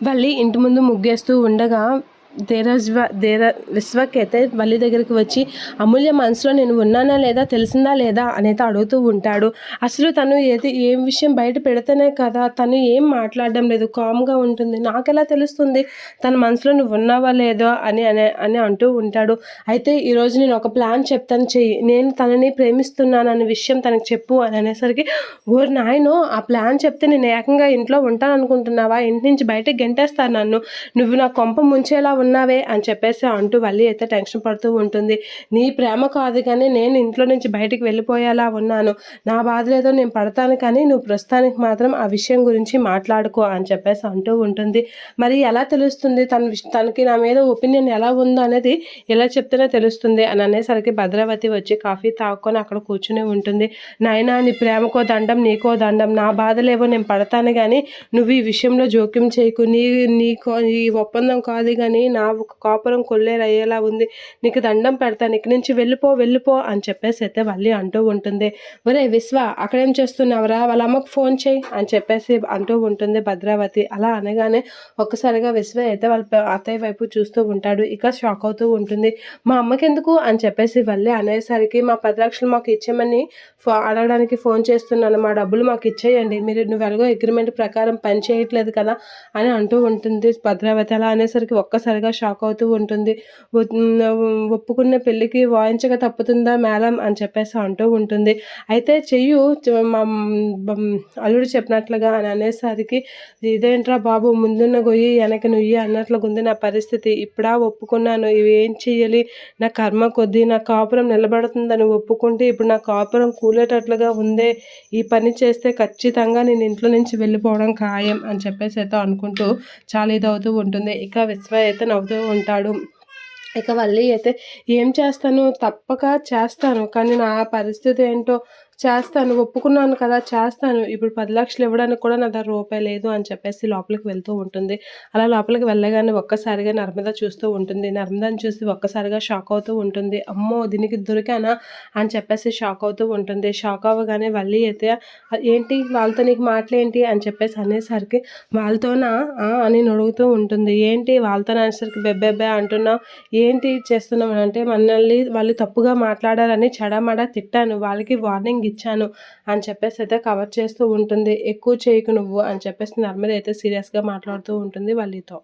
వల్లి ఇంటి ముందు ముగ్గేస్తూ ఉండగా విశ్వక్ అయితే వల్లి దగ్గరికి వచ్చి అమూల్య మనసులో నేను ఉన్నానా లేదా తెలిసిందా లేదా అనేది అడుగుతూ ఉంటాడు. అసలు తను ఏం విషయం బయట పెడితేనే కదా తను ఏం మాట్లాడడం లేదు, కామ్గా ఉంటుంది. నాకెలా తెలుస్తుంది తన మనసులో నువ్వు ఉన్నావా లేదో అని అని అంటూ ఉంటాడు. అయితే ఈరోజు నేను ఒక ప్లాన్ చెప్తాను, చెయ్యి, నేను తనని ప్రేమిస్తున్నాను అనే విషయం తనకు చెప్పు అని అనేసరికి, ఓరి నాయనో, ఆ ప్లాన్ చెప్తే నేను ఏకంగా ఇంట్లో ఉంటాను అనుకుంటున్నావా, ఇంటి నుంచి బయటకు గెంటేస్తాను నన్ను, నువ్వు నా కొంప ముంచేలా ఉన్నావే అని చెప్పేసి అంటూ వల్లి అయితే టెన్షన్ పడుతూ ఉంటుంది. నీ ప్రేమ కాదు కానీ నేను ఇంట్లో నుంచి బయటికి వెళ్ళిపోయేలా ఉన్నాను, నా బాధలేదో నేను పడతాను, కానీ నువ్వు ప్రస్తుతానికి మాత్రం ఆ విషయం గురించి మాట్లాడుకో అని చెప్పేసి అంటూ ఉంటుంది. మరి ఎలా తెలుస్తుంది తనకి నా మీద ఒపీనియన్ ఎలా ఉందో అనేది ఎలా చెప్తేనే తెలుస్తుంది అని అనేసరికి భద్రావతి వచ్చి కాఫీ తాగుకొని అక్కడ కూర్చుని ఉంటుంది. నాయనా, నీ ప్రేమకో దండం, నీకో దండం, నా బాధలేవో నేను పడతాను, కానీ నువ్వు ఈ విషయంలో జోక్యం చేయకు, ఈ ఒప్పందం కాదు కానీ నా ఒక కాపురం కొల్లేరయ్యేలా ఉంది, నీకు దండం పెడతాను, ఇక్కడి నుంచి వెళ్ళిపో అని చెప్పేసి అయితే వల్లి అంటూ ఉంటుంది. ఒరే విశ్వ, అక్కడేం చేస్తున్నావురా, వాళ్ళ అమ్మకు ఫోన్ చేయి అని చెప్పేసి అంటూ ఉంటుంది భద్రావతి. అలా అనగానే ఒక్కసారిగా విశ్వ అయితే వాళ్ళ అత్తయ్య వైపు చూస్తూ ఉంటాడు. ఇక షాక్ అవుతూ ఉంటుంది. మా అమ్మకి ఎందుకు అని చెప్పేసి వల్లి అనేసరికి, మా 10 లక్షలు మాకు ఇచ్చేయమని అడగడానికి ఫోన్ చేస్తున్నాను, మా డబ్బులు మాకు ఇచ్చేయండి, నువ్వు ఎలాగో అగ్రిమెంట్ ప్రకారం పని చేయట్లేదు కదా అని అంటూ ఉంటుంది భద్రావతి. అలా అనేసరికి ఒక్కసారిగా షాక్ అవుతూ ఉంటుంది. ఒప్పుకున్న పెళ్ళికి వాయించక తప్పుతుందా మేడం అని చెప్పేసి అంటూ ఉంటుంది. అయితే మా అల్లుడు చెప్పినట్లుగా అని అనేసరికి, ఇదేంట్రా బాబు, ముందున్న గొయ్యి వెనక నుయ్యి అన్నట్లుగా ఉంది నా పరిస్థితి, ఇప్పుడా ఒప్పుకున్నాను, ఇవి ఏం చెయ్యాలి, నా కర్మ కొద్దీ నా కాపురం నిలబడుతుందని ఒప్పుకుంటే ఇప్పుడు నా కాపురం కూలేటట్లుగా ఉందే, ఈ పని చేస్తే ఖచ్చితంగా నేను ఇంట్లో నుంచి వెళ్ళిపోవడం ఖాయం అని చెప్పేసి అయితే అనుకుంటూ చాలా ఇదవుతూ ఉంటుంది. ఇక విశ్వ అయితే నవ్వుతూ ఉంటాడు. ఇక వల్లి అయితే, ఏం చేస్తాను, తప్పక చేస్తాను, కానీ నా పరిస్థితి ఏంటో చేస్తాను, ఒప్పుకున్నాను కదా చేస్తాను, ఇప్పుడు 10 లక్షలు ఇవ్వడానికి కూడా నా దగ్గర రూపాయి లేదు అని చెప్పేసి లోపలికి వెళ్తూ ఉంటుంది. అలా లోపలికి వెళ్ళగానే ఒక్కసారిగా నర్మద చూస్తూ ఉంటుంది. నర్మదాని చూసి ఒక్కసారిగా షాక్ అవుతూ ఉంటుంది. అమ్మో, దీనికి దొరికానా అని చెప్పేసి షాక్ అవుతూ ఉంటుంది. షాక్ అవ్వగానే వల్లి అయితే, ఏంటి వాళ్ళతో నీకు మాటలేంటి అని చెప్పేసి అనేసరికి, వాళ్ళతోనా అని అడుగుతూ ఉంటుంది. ఏంటి వాళ్ళతో అనేసరికి, బెబ్బెబ్బే అంటున్నావు, ఏంటి చేస్తున్నావు అంటే, మనల్ని వాళ్ళు తప్పుగా మాట్లాడారని చెడమడ తిట్టాను, వాళ్ళకి వార్నింగ్ ఇచ్చాను అని చెప్పేసి అయితే కవర్ చేస్తూ ఉంటుంది. ఎక్కువ చేయకు నువ్వు అని చెప్పేసి నర్మద అయితే సీరియస్గా మాట్లాడుతూ ఉంటుంది వల్లితో.